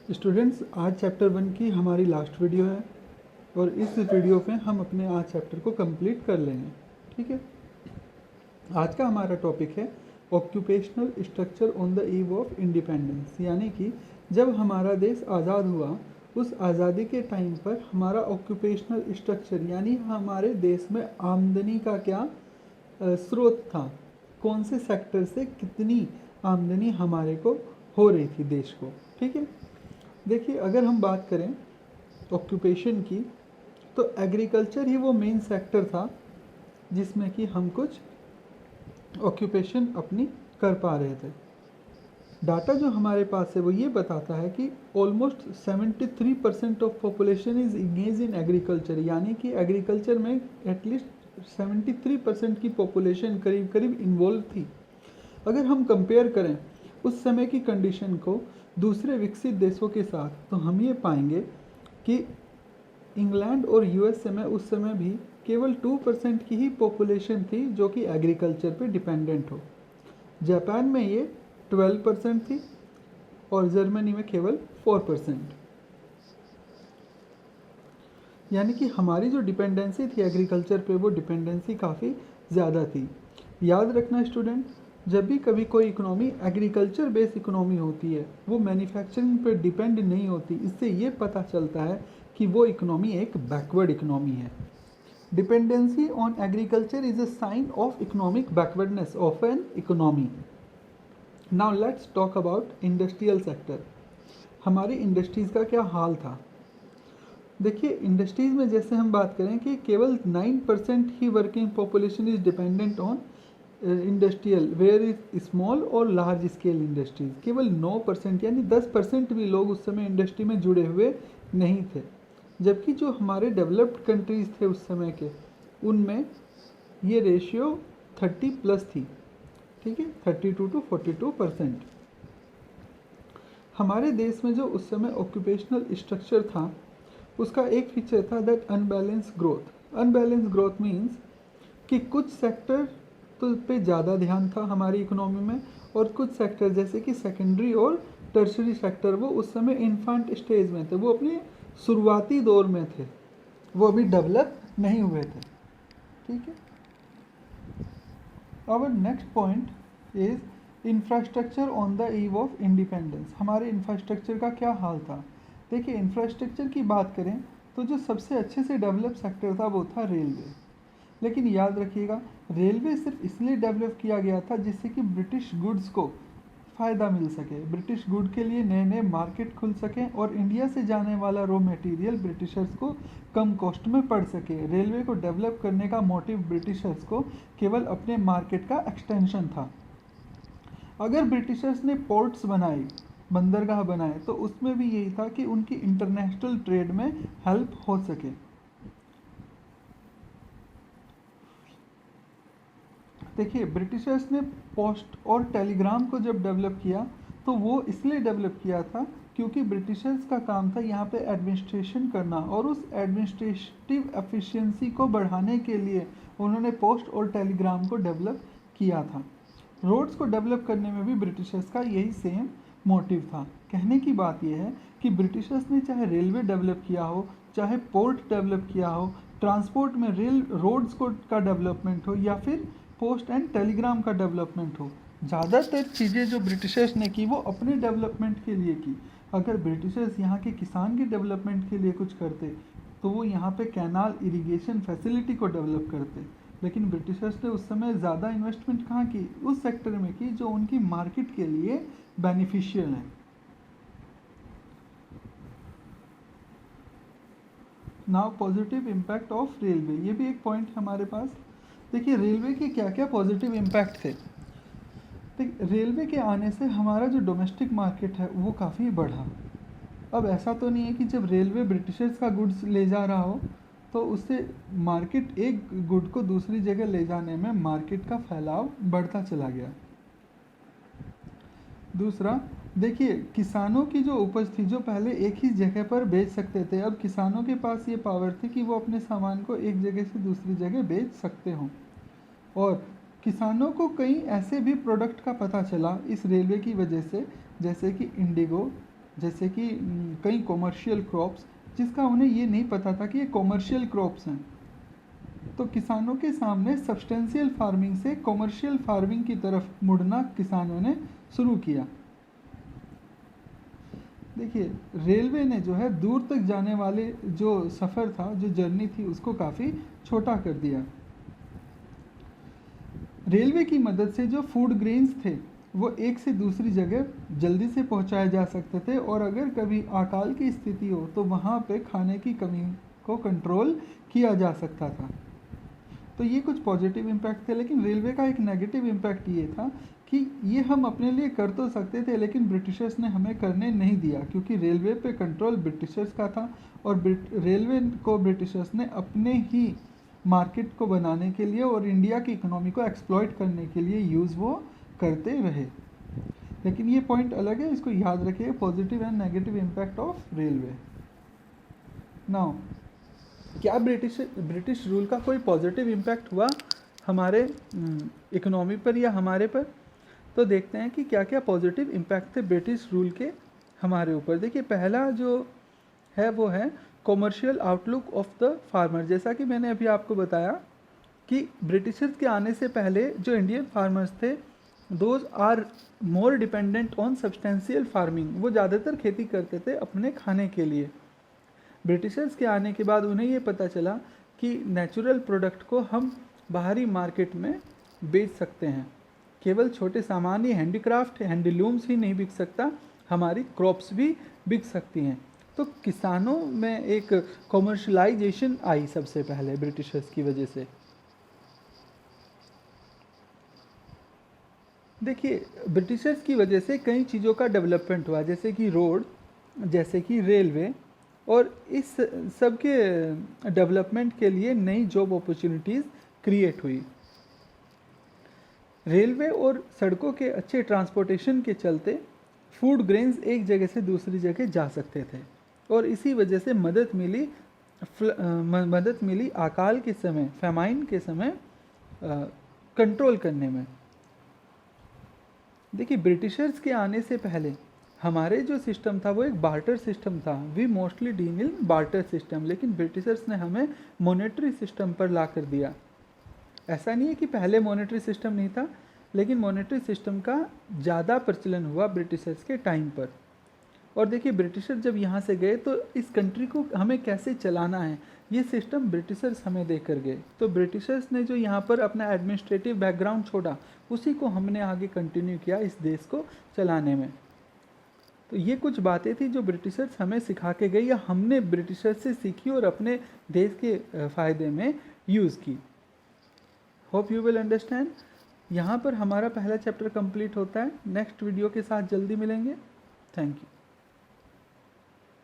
Students, आज chapter 1 की हमारी लास्ट वीडियो है और इस वीडियो पे हम अपने आज चैप्टर को कंप्लीट कर लेंगे। ठीक है, आज का हमारा टॉपिक है occupational structure on the eve of independence, यानी कि जब हमारा देश आज़ाद हुआ उस आज़ादी के टाइम पर हमारा ऑक्यूपेशनल स्ट्रक्चर यानी हमारे देश में आमदनी का क्या स्रोत था, कौन से सेक्टर से कितनी आमदनी हमारे को हो रही थी देश को। ठीक है, देखिए अगर हम बात करें ऑक्यूपेशन की तो एग्रीकल्चर ही वो मेन सेक्टर था जिसमें कि हम कुछ ऑक्यूपेशन अपनी कर पा रहे थे। डाटा जो हमारे पास है वो ये बताता है कि almost 73% of population is engage in agriculture, यानी कि एग्रीकल्चर में एटलीस्ट 73% की पॉपुलेशन करीब करीब इन्वॉल्व थी। अगर हम कंपेयर करें उस समय की कंडीशन को दूसरे विकसित देशों के साथ तो हम ये पाएंगे कि इंग्लैंड और यूएसए में उस समय भी केवल 2% की ही पॉपुलेशन थी जो कि एग्रीकल्चर पे डिपेंडेंट हो। जापान में ये 12% थी और जर्मनी में केवल 4%। यानी कि हमारी जो डिपेंडेंसी थी एग्रीकल्चर पे वो डिपेंडेंसी काफ़ी ज़्यादा थी। याद रखना स्टूडेंट, जब भी कभी कोई इकोनॉमी एग्रीकल्चर बेस्ड इकोनॉमी होती है वो मैन्युफैक्चरिंग पर डिपेंड नहीं होती। इससे ये पता चलता है कि वो इकोनॉमी एक बैकवर्ड इकोनॉमी है। Dependency on agriculture is a sign of economic backwardness of an economy. Now let's talk about industrial sector. हमारी इंडस्ट्रीज़ का क्या हाल था। देखिए इंडस्ट्रीज़ में जैसे हम बात करें कि केवल 9% ही working population is dependent on industrial, where is small और लार्ज स्केल इंडस्ट्रीज। केवल 9% यानी 10% भी लोग उस समय इंडस्ट्री में जुड़े हुए नहीं थे। जबकि जो हमारे डेवलप्ड कंट्रीज थे उस समय के, उनमें ये रेशियो 30+ थी। ठीक है, 32 to 42%। हमारे देश में जो उस समय ऑक्यूपेशनल स्ट्रक्चर था उसका एक फीचर था that unbalance growth. Unbalance growth means कि कुछ सेक्टर तो पे ज़्यादा ध्यान था हमारी इकोनॉमी में और कुछ सेक्टर जैसे कि सेकेंडरी और टर्शरी सेक्टर वो उस समय इन्फेंट स्टेज में थे, वो अपने शुरुआती दौर में थे, वो अभी डेवलप नहीं हुए थे। ठीक है, our next point is infrastructure on the eve of independence. हमारे इंफ्रास्ट्रक्चर का क्या हाल था। देखिए इंफ्रास्ट्रक्चर की बात करें तो जो सबसे अच्छे से डेवलप सेक्टर था वो था रेलवे। लेकिन याद रखिएगा रेलवे सिर्फ इसलिए डेवलप किया गया था जिससे कि ब्रिटिश गुड्स को फ़ायदा मिल सके, ब्रिटिश गुड के लिए नए नए मार्केट खुल सकें और इंडिया से जाने वाला रॉ मटेरियल ब्रिटिशर्स को कम कॉस्ट में पड़ सके। रेलवे को डेवलप करने का मोटिव ब्रिटिशर्स को केवल अपने मार्केट का एक्सटेंशन था। अगर ब्रिटिशर्स ने पोर्ट्स बनाए, बंदरगाह बनाए, तो उसमें भी यही था कि उनकी इंटरनेशनल ट्रेड में हेल्प हो सके। देखिए ब्रिटिशर्स ने पोस्ट और टेलीग्राम को जब डेवलप किया तो वो इसलिए डेवलप किया था क्योंकि ब्रिटिशर्स का काम था यहाँ पे एडमिनिस्ट्रेशन करना और उस एडमिनिस्ट्रेटिव एफिशिएंसी को बढ़ाने के लिए उन्होंने पोस्ट और टेलीग्राम को डेवलप किया था। रोड्स को डेवलप करने में भी ब्रिटिशर्स का यही सेम मोटिव था। कहने की बात यह है कि ब्रिटिशर्स ने चाहे रेलवे डेवलप किया हो, चाहे पोर्ट डेवलप किया हो, ट्रांसपोर्ट में रेल रोड्स को का डेवलपमेंट हो या फिर पोस्ट एंड टेलीग्राम का डेवलपमेंट हो, ज़्यादातर चीज़ें जो ब्रिटिशर्स ने की वो अपने डेवलपमेंट के लिए की। अगर ब्रिटिशर्स यहाँ के किसान के डेवलपमेंट के लिए कुछ करते तो वो यहाँ पे कैनाल इरिगेशन फैसिलिटी को डेवलप करते। लेकिन ब्रिटिशर्स ने उस समय ज़्यादा इन्वेस्टमेंट कहाँ की, उस सेक्टर में की जो उनकी मार्केट के लिए बेनिफिशियल है। Now positive impact of railway, ये भी एक पॉइंट है हमारे पास। देखिए रेलवे के क्या क्या पॉजिटिव इम्पैक्ट थे। देखिए रेलवे के आने से हमारा जो डोमेस्टिक मार्केट है वो काफ़ी बढ़ा। अब ऐसा तो नहीं है कि जब रेलवे ब्रिटिशर्स का गुड्स ले जा रहा हो तो उससे मार्केट, एक गुड को दूसरी जगह ले जाने में मार्केट का फैलाव बढ़ता चला गया। दूसरा, देखिए किसानों की जो उपज थी जो पहले एक ही जगह पर बेच सकते थे, अब किसानों के पास ये पावर थी कि वो अपने सामान को एक जगह से दूसरी जगह बेच सकते हों। और किसानों को कई ऐसे भी प्रोडक्ट का पता चला इस रेलवे की वजह से, जैसे कि इंडिगो, जैसे कि कई कॉमर्शियल क्रॉप्स जिसका उन्हें ये नहीं पता था कि ये कॉमर्शियल क्रॉप्स हैं। तो किसानों के सामने सब्सटेंशियल फार्मिंग से कॉमर्शियल फार्मिंग की तरफ मुड़ना किसानों ने शुरू किया। देखिए, रेलवे ने जो है दूर तक जाने वाले जो सफ़र था, जो जर्नी थी, उसको काफ़ी छोटा कर दिया। रेलवे की मदद से जो फूड ग्रेन्स थे वो एक से दूसरी जगह जल्दी से पहुंचाए जा सकते थे, और अगर कभी अकाल की स्थिति हो तो वहाँ पे खाने की कमी को कंट्रोल किया जा सकता था। तो ये कुछ पॉजिटिव इम्पैक्ट थे, लेकिन रेलवे का एक नेगेटिव इम्पैक्ट ये था कि ये हम अपने लिए कर तो सकते थे, लेकिन ब्रिटिशर्स ने हमें करने नहीं दिया, क्योंकि रेलवे पे कंट्रोल ब्रिटिशर्स का था, और रेलवे को ब्रिटिशर्स ने अपने ही मार्केट को बनाने के लिए और इंडिया की इकोनॉमी को एक्सप्लॉइट करने के लिए यूज़ वो करते रहे। लेकिन ये पॉइंट अलग है, इसको याद रखिए, positive and negative impact of railway. Now, क्या ब्रिटिश रूल का कोई पॉजिटिव इम्पैक्ट हुआ हमारे इकोनॉमी पर या हमारे पर? तो देखते हैं कि क्या क्या पॉजिटिव इम्पैक्ट थे ब्रिटिश रूल के हमारे ऊपर। देखिए, पहला जो है वो है commercial outlook of the farmer. जैसा कि मैंने अभी आपको बताया कि ब्रिटिशर्स के आने से पहले जो इंडियन फार्मर्स थे, those are more dependent on substantial farming. वो ज़्यादातर खेती करते थे अपने खाने के लिए। ब्रिटिशर्स के आने के बाद उन्हें ये पता चला कि नेचुरल प्रोडक्ट को हम बाहरी मार्केट में बेच सकते हैं। केवल छोटे सामान्य हैंडीक्राफ्ट, हैंडलूम्स ही नहीं बिक सकता, हमारी क्रॉप्स भी बिक सकती हैं। तो किसानों में एक कॉमर्शलाइजेशन आई सबसे पहले ब्रिटिशर्स की वजह से। देखिए, ब्रिटिशर्स की वजह से कई चीज़ों का डेवलपमेंट हुआ, जैसे कि रोड, जैसे कि रेलवे, और इस सब के डेवलपमेंट के लिए नई जॉब अपॉर्चुनिटीज़ क्रिएट हुई। रेलवे और सड़कों के अच्छे ट्रांसपोर्टेशन के चलते फूड ग्रेन्स एक जगह से दूसरी जगह जा सकते थे, और इसी वजह से मदद मिली अकाल के समय, फैमाइन के समय कंट्रोल करने में। देखिए, ब्रिटिशर्स के आने से पहले हमारे जो सिस्टम था वो एक बार्टर सिस्टम था। We mostly deal in barter system, लेकिन ब्रिटिशर्स ने हमें मॉनेटरी सिस्टम पर ला कर दिया। ऐसा नहीं है कि पहले मॉनेटरी सिस्टम नहीं था, लेकिन मॉनेटरी सिस्टम का ज़्यादा प्रचलन हुआ ब्रिटिशर्स के टाइम पर। और देखिए, ब्रिटिशर जब यहाँ से गए तो इस कंट्री को हमें कैसे चलाना है, ये सिस्टम ब्रिटिशर्स हमें दे कर गए। तो ब्रिटिशर्स ने जो यहाँ पर अपना एडमिनिस्ट्रेटिव बैकग्राउंड छोड़ा, उसी को हमने आगे कंटिन्यू किया इस देश को चलाने में। तो ये कुछ बातें थी जो ब्रिटिशर्स हमें सिखा के गए, या हमने ब्रिटिशर्स से सीखी और अपने देश के फ़ायदे में यूज़ की। Hope you will understand. यहाँ पर हमारा पहला चैप्टर कंप्लीट होता है। नेक्स्ट वीडियो के साथ जल्दी मिलेंगे। Thank you.